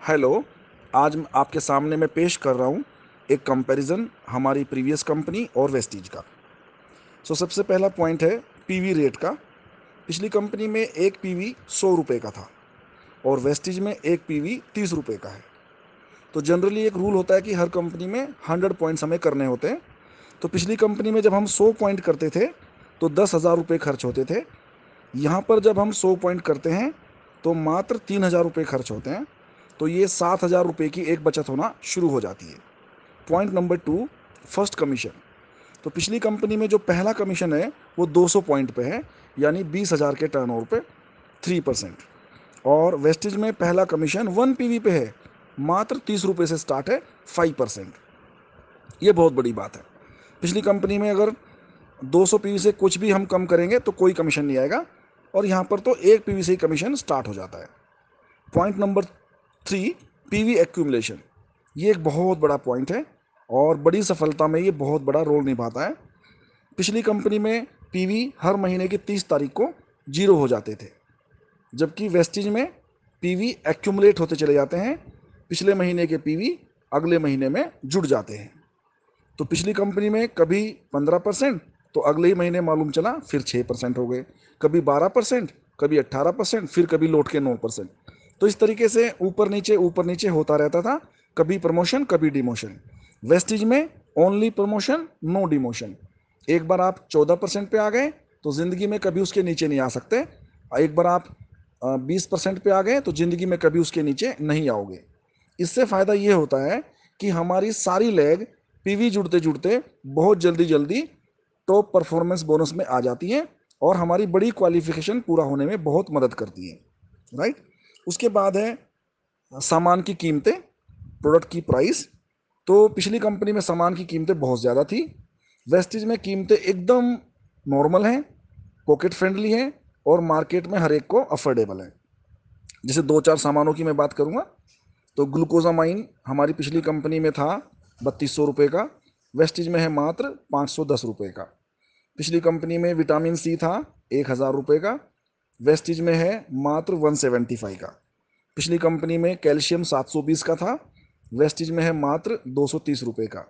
Hello, आज आपके सामने मैं पेश कर रहा हूँ एक कंपैरिजन हमारी प्रीवियस कंपनी और वेस्टीज का। सबसे पहला पॉइंट है पीवी रेट का। पिछली कंपनी में एक पीवी 100 रुपये का था और वेस्टीज में एक पीवी 30 रुपये का है। तो जनरली एक रूल होता है कि हर कंपनी में 100 पॉइंट्स हमें करने होते हैं। तो पिछली कंपनी में जब हम 100 पॉइंट करते थे तो 10,000 रुपये खर्च होते थे। यहाँ पर जब हम 100 पॉइंट करते हैं तो मात्र 3,000 रुपये खर्च होते हैं। तो ये 7,000 रुपये की एक बचत होना शुरू हो जाती है। Point number 2, first commission. तो पिछली कंपनी में जो पहला कमीशन है वो 200 पॉइंट पे है, यानी 20,000 के टर्नओवर पे 3%। और वेस्टेज में पहला कमीशन 1 पीवी पे है, मात्र 30 रुपये से स्टार्ट है, 5%। ये बहुत बड़ी बात है। पिछली कंपनी में अगर 200 पीवी से कुछ भी हम कम करेंगे तो कोई कमीशन नहीं आएगा, और यहाँ पर तो 1 पीवी से ही कमीशन स्टार्ट हो जाता है। Point number 3, PV accumulation. ये एक बहुत बड़ा पॉइंट है और बड़ी सफलता में ये बहुत बड़ा रोल निभाता है। पिछली कंपनी में पीवी हर महीने की 30 तारीख को 0 हो जाते थे, जबकि वेस्टीज में पीवी एक्यूमुलेट होते चले जाते हैं। पिछले महीने के पीवी अगले महीने में जुड़ जाते हैं। तो पिछली कंपनी में कभी 15%, तो अगले ही महीने मालूम चला फिर 6% हो गए, कभी 12%, कभी 18%, फिर कभी लौट के 9%। तो इस तरीके से ऊपर नीचे होता रहता था, कभी प्रमोशन कभी डिमोशन। वेस्टीज में ओनली प्रमोशन, नो डिमोशन। एक बार आप 14% पे आ गए तो ज़िंदगी में कभी उसके नीचे नहीं आ सकते। एक बार आप 20% पे आ गए तो ज़िंदगी में कभी उसके नीचे नहीं आओगे। इससे फ़ायदा ये होता है कि हमारी सारी लेग पीवी जुड़ते जुड़ते बहुत जल्दी जल्दी टॉप परफॉर्मेंस बोनस में आ जाती हैं और हमारी बड़ी क्वालिफिकेशन पूरा होने में बहुत मदद करती हैं, राइट। उसके बाद है सामान की कीमतें, प्रोडक्ट की प्राइस। तो पिछली कंपनी में सामान की कीमतें बहुत ज़्यादा थी। वेस्टीज में कीमतें एकदम नॉर्मल हैं, पॉकेट फ्रेंडली हैं और मार्केट में हर एक को अफोर्डेबल है। जैसे 2-4 सामानों की मैं बात करूँगा तो ग्लूकोजामाइन हमारी पिछली कंपनी में था 3200 रुपये का, वेस्टीज में है मात्र 510 रुपये का। पिछली कंपनी में विटामिन सी था 1,000 रुपये का, वेस्टीज में है मात्र 175 का। पिछली कंपनी में कैल्शियम 720 का था, वेस्टीज में है मात्र 230 रुपये का।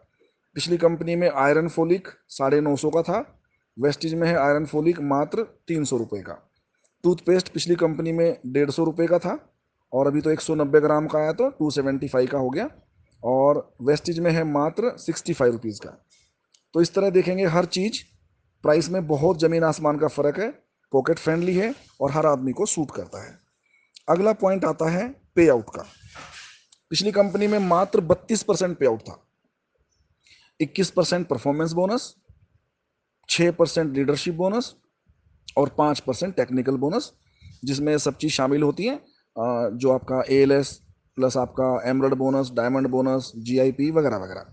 पिछली कंपनी में आयरन फोलिक 950 का था, वेस्टीज में है आयरन फोलिक मात्र 300 रुपये का। टूथपेस्ट पिछली कंपनी में 150 रुपये का था और अभी तो 190 ग्राम का आया तो 275 का हो गया, और वेस्टीज में है मात्र 65 रुपीज़ का। तो इस तरह देखेंगे हर चीज़ प्राइस में बहुत ज़मीन आसमान का फ़र्क है, पॉकेट फ्रेंडली है और हर आदमी को सूट करता है। अगला पॉइंट आता है पे आउट का। पिछली कंपनी में मात्र 32% पे आउट था, 21% परफॉर्मेंस बोनस, 6% लीडरशिप बोनस और 5% टेक्निकल बोनस, जिसमें सब चीज़ शामिल होती है, जो आपका एएलएस प्लस आपका emerald bonus, diamond bonus, GIP वगैरह वगैरह,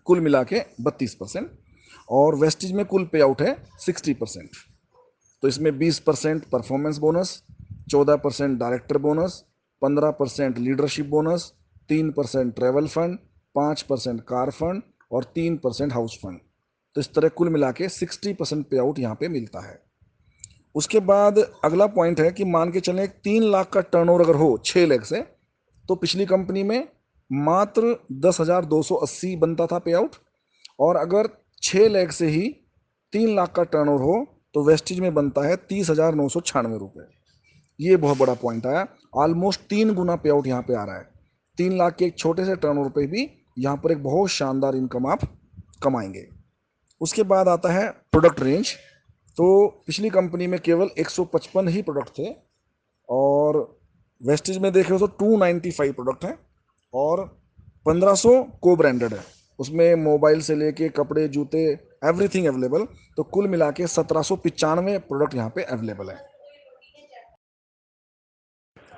कुल मिला के 32%। और वेस्टीज में कुल पे आउट है 60%। तो इसमें 20% performance bonus, 14% director bonus, 15% leadership bonus, 3% travel fund, 5% car fund और 3% हाउस फंड। तो इस तरह कुल मिला के 60% पे आउट यहाँ पे मिलता है। उसके बाद अगला पॉइंट है कि मान के चलें 3 लाख का टर्नओवर अगर हो 6 लाख से, तो पिछली कंपनी में मात्र 10,280 बनता था पे आउट, और अगर 6 लाख से ही 3 लाख का टर्नओवर हो तो वेस्टीज में बनता है 30,996 रुपये। ये बहुत बड़ा पॉइंट आया, ऑलमोस्ट 3 गुना पे आउट यहाँ पे आ रहा है। 3 लाख के एक छोटे से टर्नओवर पे भी यहाँ पर एक बहुत शानदार इनकम आप कमाएंगे। उसके बाद आता है प्रोडक्ट रेंज। तो पिछली कंपनी में केवल 155 ही प्रोडक्ट थे और वेस्टीज में देखे तो 295 प्रोडक्ट हैं और 1500 को ब्रांडेड है। उसमें मोबाइल से लेके कपड़े, जूते, एवरीथिंग अवेलेबल। तो कुल मिला के 1795 प्रोडक्ट यहाँ पे अवेलेबल है।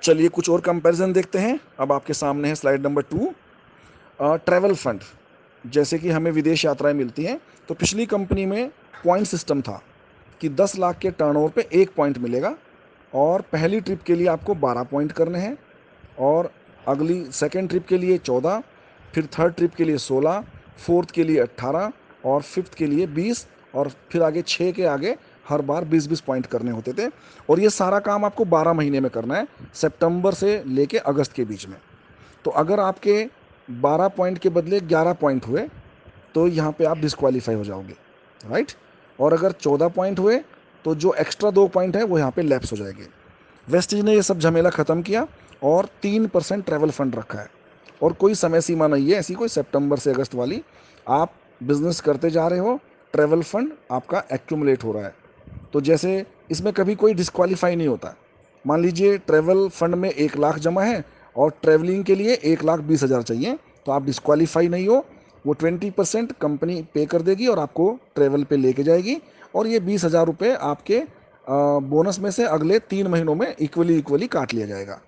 चलिए कुछ और कंपैरिजन देखते हैं। अब आपके सामने है स्लाइड नंबर 2, ट्रैवल फंड। जैसे कि हमें विदेश यात्राएं मिलती हैं, तो पिछली कंपनी में पॉइंट सिस्टम था कि 10 लाख के टर्नओवर पे 1 पॉइंट मिलेगा और पहली ट्रिप के लिए आपको 12 पॉइंट करने हैं, और अगली सेकेंड ट्रिप के लिए 14, फिर थर्ड ट्रिप के लिए 16, फोर्थ के लिए 18 और फिफ्थ के लिए 20, और फिर आगे 6 के आगे हर बार 20-20 पॉइंट करने होते थे। और ये सारा काम आपको 12 महीने में करना है, सितंबर से लेके अगस्त के बीच में। तो अगर आपके 12 पॉइंट के बदले 11 पॉइंट हुए तो यहाँ पे आप डिस्क्वालीफाई हो जाओगे, राइट। और अगर 14 पॉइंट हुए तो जो एक्स्ट्रा 2 पॉइंट है वो यहाँ पे लैप्स हो जाएंगे। वेस्टीज ने ये सब झमेला ख़त्म किया और 3% ट्रैवल फंड रखा है, और कोई समय सीमा नहीं है ऐसी कोई सितंबर से अगस्त वाली। आप बिजनेस करते जा रहे हो, ट्रैवल फंड आपका एक्यूमुलेट हो रहा है। तो जैसे इसमें कभी कोई डिस्क्वालीफाई नहीं होता। मान लीजिए ट्रैवल फंड में 1 लाख जमा है और ट्रैवलिंग के लिए 1,20,000 चाहिए, तो आप डिस्क्वालीफाई नहीं हो। वो 20% कंपनी पे कर देगी और आपको ट्रैवल पे लेके जाएगी, और ये 20,000 रुपये आपके बोनस में से अगले 3 महीनों में इक्वली काट लिया जाएगा।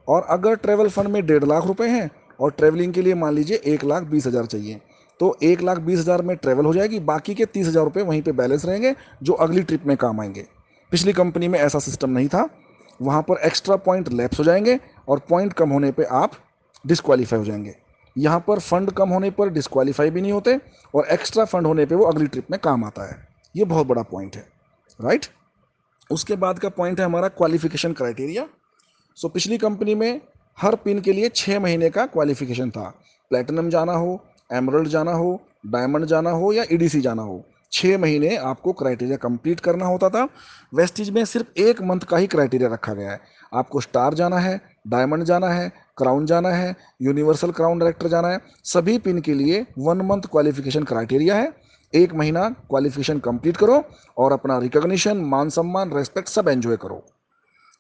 और अगर ट्रैवल फंड में 1.5 लाख रुपए हैं और ट्रैवलिंग के लिए मान लीजिए 1,20,000 चाहिए, तो 1,20,000 में ट्रैवल हो जाएगी, बाकी के 30,000 रुपये वहीं पे बैलेंस रहेंगे जो अगली ट्रिप में काम आएंगे। पिछली कंपनी में ऐसा सिस्टम नहीं था, वहाँ पर एक्स्ट्रा पॉइंट लैप्स हो जाएंगे और पॉइंट कम होने पे आप डिस्क्वालीफाई हो जाएंगे। यहाँ पर फंड कम होने पर डिस्क्वालीफाई भी नहीं होते, और एक्स्ट्रा फंड होने पे वो अगली ट्रिप में काम आता है। ये बहुत बड़ा पॉइंट है, राइट। उसके बाद का पॉइंट है हमारा क्वालिफिकेशन क्राइटेरिया। सो पिछली कंपनी में हर पिन के लिए 6 महीने का क्वालिफिकेशन था। प्लेटिनम जाना हो, एमरल्ड जाना हो, डायमंड जाना हो या ईडीसी जाना हो, 6 महीने आपको क्राइटेरिया कंप्लीट करना होता था। वेस्टीज में सिर्फ 1 मंथ का ही क्राइटेरिया रखा गया है। आपको स्टार जाना है, डायमंड जाना है, क्राउन जाना है, यूनिवर्सल क्राउन डायरेक्टर जाना है, सभी पिन के लिए 1 मंथ क्वालिफिकेशन क्राइटेरिया है। 1 महीना क्वालिफिकेशन कंप्लीट करो और अपना रिकॉग्निशन, मान सम्मान, रेस्पेक्ट सब एंजॉय करो।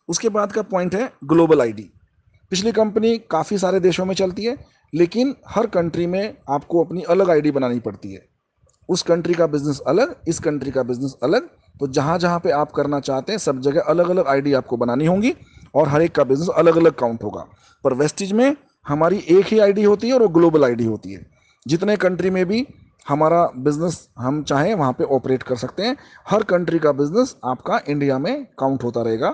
उसके बाद का पॉइंट है ग्लोबल आईडी। पिछली कंपनी काफ़ी सारे देशों में चलती है, लेकिन हर कंट्री में आपको अपनी अलग आईडी बनानी पड़ती है। उस कंट्री का बिजनेस अलग, इस कंट्री का बिजनेस अलग, तो जहाँ जहाँ पे आप करना चाहते हैं सब जगह अलग अलग आईडी आपको बनानी होंगी और हर एक का बिजनेस अलग अलग काउंट होगा। पर वेस्टीज में हमारी एक ही आईडी होती है और वो ग्लोबल आईडी होती है। जितने कंट्री में भी हमारा बिजनेस हम चाहें वहाँ पे ऑपरेट कर सकते हैं। हर कंट्री का बिजनेस आपका इंडिया में काउंट होता रहेगा,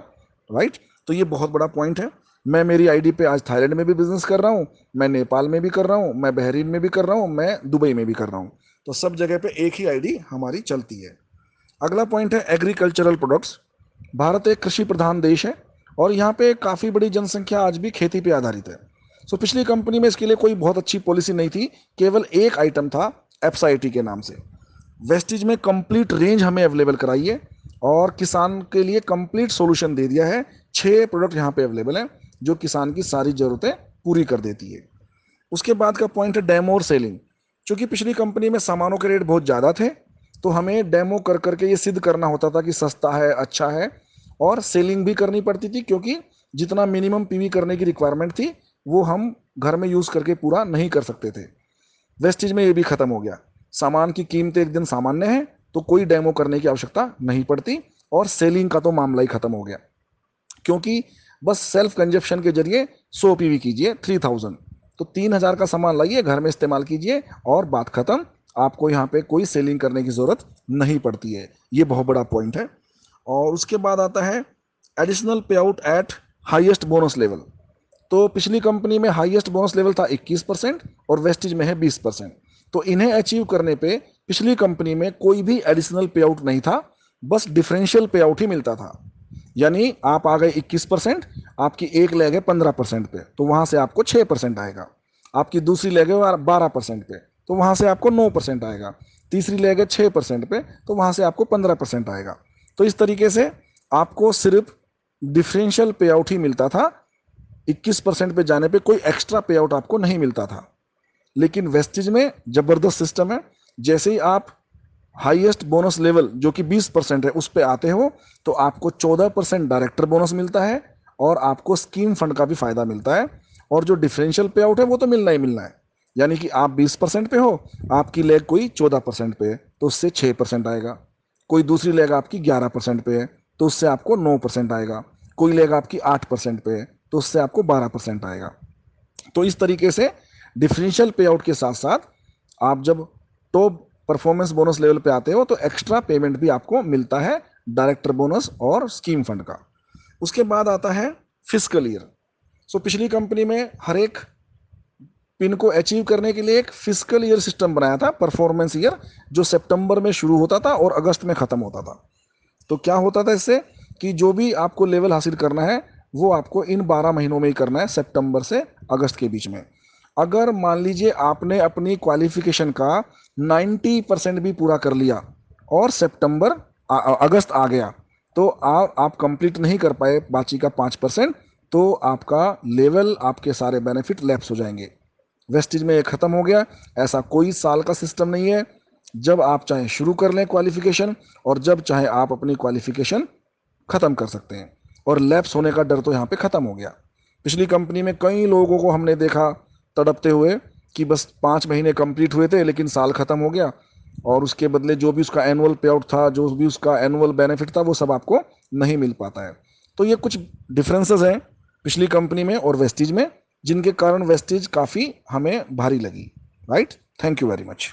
राइट। तो ये बहुत बड़ा पॉइंट है। मैं मेरी आईडी पे आज थाईलैंड में भी बिजनेस कर रहा हूँ, मैं नेपाल में भी कर रहा हूँ, मैं बहरीन में भी कर रहा हूँ, मैं दुबई में भी कर रहा हूँ। तो सब जगह पे एक ही आईडी हमारी चलती है। अगला पॉइंट है एग्रीकल्चरल प्रोडक्ट्स। भारत एक कृषि प्रधान देश है और यहाँ पे काफ़ी बड़ी जनसंख्या आज भी खेती पे आधारित है। सो पिछली कंपनी में इसके लिए कोई बहुत अच्छी पॉलिसी नहीं थी, केवल एक आइटम था एप्साइटी के नाम से। वेस्टीज में कंप्लीट रेंज हमें अवेलेबल कराई है और किसान के लिए कंप्लीट सॉल्यूशन दे दिया है। 6 प्रोडक्ट यहाँ पे अवेलेबल हैं जो किसान की सारी ज़रूरतें पूरी कर देती है। उसके बाद का पॉइंट है डेमो और सेलिंग। चूँकि पिछली कंपनी में सामानों के रेट बहुत ज़्यादा थे, तो हमें डेमो कर करके ये सिद्ध करना होता था कि सस्ता है, अच्छा है, और सेलिंग भी करनी पड़ती थी, क्योंकि जितना मिनिमम पीवी करने की रिक्वायरमेंट थी वो हम घर में यूज़ करके पूरा नहीं कर सकते थे। वेस्टीज में ये भी खत्म हो गया। सामान की कीमतें एक दिन सामान्य है तो कोई डेमो करने की आवश्यकता नहीं पड़ती, और सेलिंग का तो मामला ही खत्म हो गया, क्योंकि बस सेल्फ कंजप्शन के जरिए 100 पीवी कीजिए 3000, तो 3000 का सामान लाइए, घर में इस्तेमाल कीजिए और बात खत्म। आपको यहाँ पे कोई सेलिंग करने की ज़रूरत नहीं पड़ती है। ये बहुत बड़ा पॉइंट है। और उसके बाद आता है एडिशनल पे out at highest bonus level. तो पिछली कंपनी में हाईएस्ट बोनस लेवल था 21% और वेस्टीज में है 20%। तो इन्हें अचीव करने पे पिछली कंपनी में कोई भी एडिशनल पे आउट नहीं था, बस डिफरेंशियल पे आउट ही मिलता था। यानी आप आ गए 21%, आपकी एक लेग है 15% पे, तो वहां से आपको 6% आएगा। आपकी दूसरी लेग है 12% पे, तो वहां से आपको 9% आएगा। तीसरी लेग है 6% पे, तो वहां से आपको 15% आएगा। तो इस तरीके से आपको सिर्फ डिफरेंशियल पे आउट ही मिलता था। 21% पे जाने पे कोई एक्स्ट्रा पे आउट आपको नहीं मिलता था। लेकिन वेस्टीज में जबरदस्त सिस्टम है। जैसे ही आप हाईएस्ट बोनस लेवल जो कि 20% है उस पे आते हो, तो आपको 14% डायरेक्टर बोनस मिलता है और आपको स्कीम फंड का भी फायदा मिलता है। और जो डिफरेंशियल पे आउट है वो तो मिलना ही मिलना है। यानी कि आप 20% पे हो, आपकी लेग कोई 14% पे है तो उससे 6% आएगा। कोई दूसरी लेग आपकी 11% पे है तो उससे आपको 9% आएगा। कोई लेग आपकी 8% पे है तो उससे आपको 12% आएगा। तो इस तरीके से डिफरेंशियल पे आउट के साथ साथ आप जब टॉप परफॉर्मेंस बोनस लेवल पे आते हो तो एक्स्ट्रा पेमेंट भी आपको मिलता है, डायरेक्टर बोनस और स्कीम फंड का। उसके बाद आता है फिस्कल ईयर। सो पिछली कंपनी में हर एक पिन को अचीव करने के लिए एक फिस्कल ईयर सिस्टम बनाया था, परफॉर्मेंस ईयर, जो सितंबर में शुरू होता था और अगस्त में खत्म होता था। तो क्या होता था इससे कि जो भी आपको लेवल हासिल करना है वो आपको इन 12 महीनों में ही करना है, सितंबर से अगस्त के बीच में। अगर मान लीजिए आपने अपनी क्वालिफिकेशन का 90% भी पूरा कर लिया और अगस्त आ गया, तो आप कंप्लीट नहीं कर पाए बाकी का 5%, तो आपका लेवल, आपके सारे बेनिफिट लैप्स हो जाएंगे। वेस्टिज में ये ख़त्म हो गया। ऐसा कोई साल का सिस्टम नहीं है, जब आप चाहे शुरू कर लें क्वालिफिकेशन और जब चाहे आप अपनी क्वालिफिकेशन ख़त्म कर सकते हैं, और लैप्स होने का डर तो यहाँ पे ख़त्म हो गया। पिछली कंपनी में कई लोगों को हमने देखा तड़पते हुए कि बस 5 महीने कंप्लीट हुए थे लेकिन साल ख़त्म हो गया, और उसके बदले जो भी उसका एनुअल पे आउट था, जो भी उसका एनुअल बेनिफिट था, वो सब आपको नहीं मिल पाता है। तो ये कुछ डिफरेंसेस हैं पिछली कंपनी में और वेस्टिज में, जिनके कारण वेस्टिज काफ़ी हमें भारी लगी। Right, thank you very much.